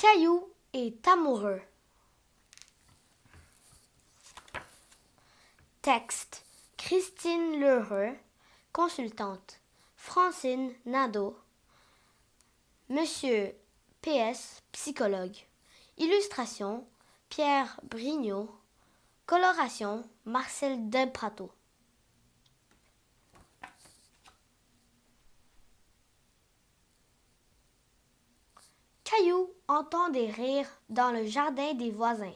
Caillou est amoureux. Texte Christine Lheureux, consultante. Francine Nadeau. Monsieur PS, psychologue. Illustration Pierre Brignot. Coloration Marcel Delprato. Caillou entend des rires dans le jardin des voisins.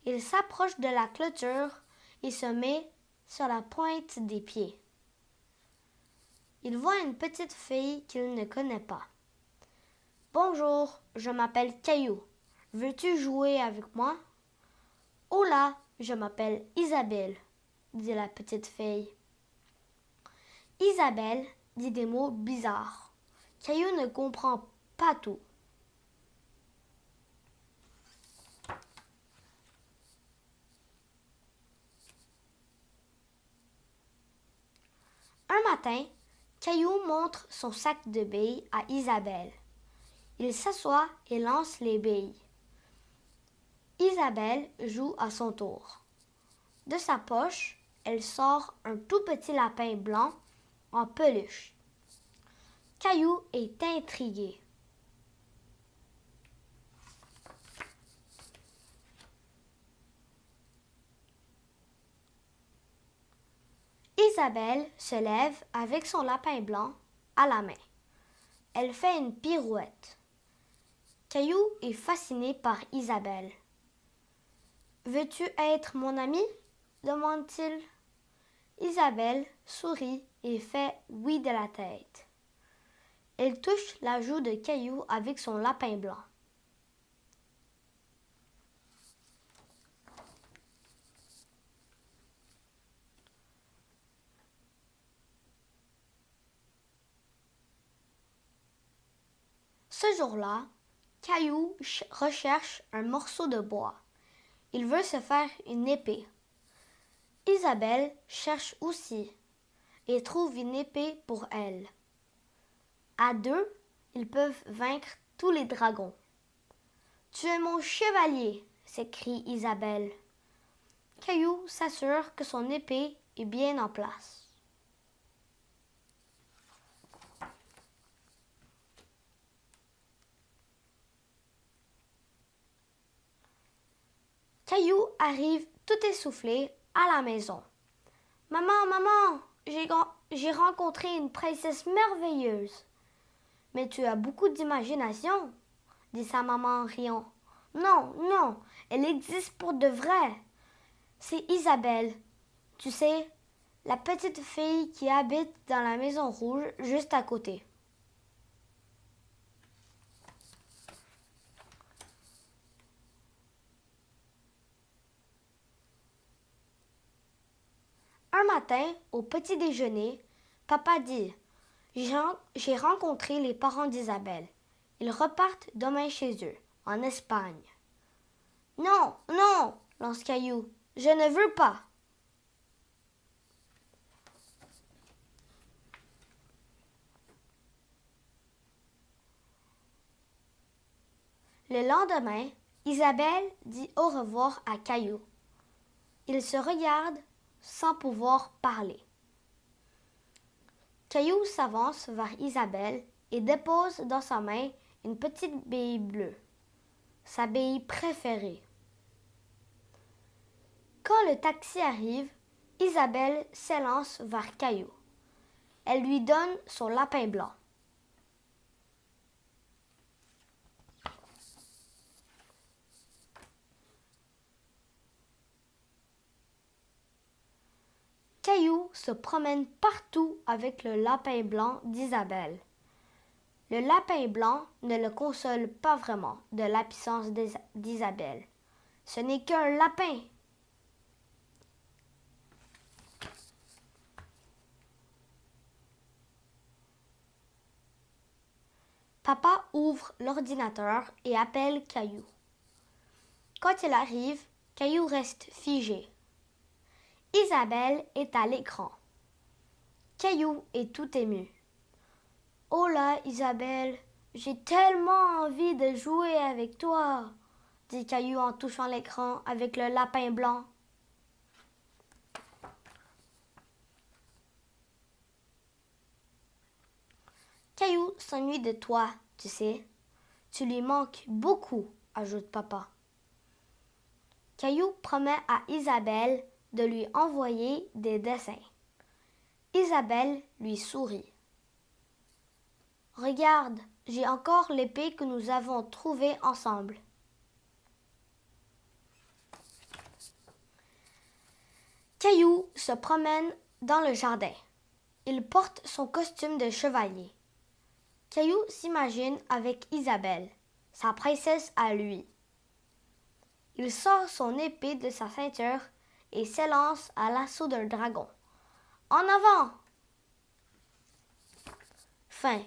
Il s'approche de la clôture et se met sur la pointe des pieds. Il voit une petite fille qu'il ne connaît pas. « Bonjour, je m'appelle Caillou. Veux-tu jouer avec moi? »« Oh là, je m'appelle Isabelle, » dit la petite fille. Isabelle dit des mots bizarres. Caillou ne comprend pas tout. Un matin, Caillou montre son sac de billes à Isabelle. Il s'assoit et lance les billes. Isabelle joue à son tour. De sa poche, elle sort un tout petit lapin blanc en peluche. Caillou est intrigué. Isabelle se lève avec son lapin blanc à la main. Elle fait une pirouette. Caillou est fasciné par Isabelle. « Veux-tu être mon ami? » demande-t-il. Isabelle sourit et fait oui de la tête. Elle touche la joue de Caillou avec son lapin blanc. Ce jour-là, Caillou recherche un morceau de bois. Il veut se faire une épée. Isabelle cherche aussi et trouve une épée pour elle. À deux, ils peuvent vaincre tous les dragons. « Tu es mon chevalier !» s'écrie Isabelle. Caillou s'assure que son épée est bien en place. Caillou arrive tout essoufflé à la maison. « Maman, maman, j'ai rencontré une princesse merveilleuse. »« Mais tu as beaucoup d'imagination, » dit sa maman en riant. « Non, non, elle existe pour de vrai. C'est Isabelle, tu sais, la petite fille qui habite dans la maison rouge juste à côté. » Un matin, au petit déjeuner, papa dit « J'ai rencontré les parents d'Isabelle. Ils repartent demain chez eux, en Espagne. »« Non, non, lance Caillou, je ne veux pas. » Le lendemain, Isabelle dit au revoir à Caillou. Ils se regardent sans pouvoir parler. Caillou s'avance vers Isabelle et dépose dans sa main une petite bille bleue, sa bille préférée. Quand le taxi arrive, Isabelle s'élance vers Caillou. Elle lui donne son lapin blanc. Caillou se promène partout avec le lapin blanc d'Isabelle. Le lapin blanc ne le console pas vraiment de l'absence d'Isabelle. Ce n'est qu'un lapin. Papa ouvre l'ordinateur et appelle Caillou. Quand il arrive, Caillou reste figé. Isabelle est à l'écran. Caillou est tout ému. « Oh là, Isabelle, J'ai tellement envie de jouer avec toi, dit Caillou en touchant l'écran avec le lapin blanc. Caillou s'ennuie de toi, tu sais. Tu lui manques beaucoup, ajoute papa. Caillou promet à Isabelle de lui envoyer des dessins. Isabelle lui sourit. Regarde, j'ai encore l'épée que nous avons trouvée ensemble. Caillou se promène dans le jardin. Il porte son costume de chevalier. Caillou s'imagine avec Isabelle, sa princesse à lui. Il sort son épée de sa ceinture et s'élance à l'assaut d'un dragon. En avant! Fin.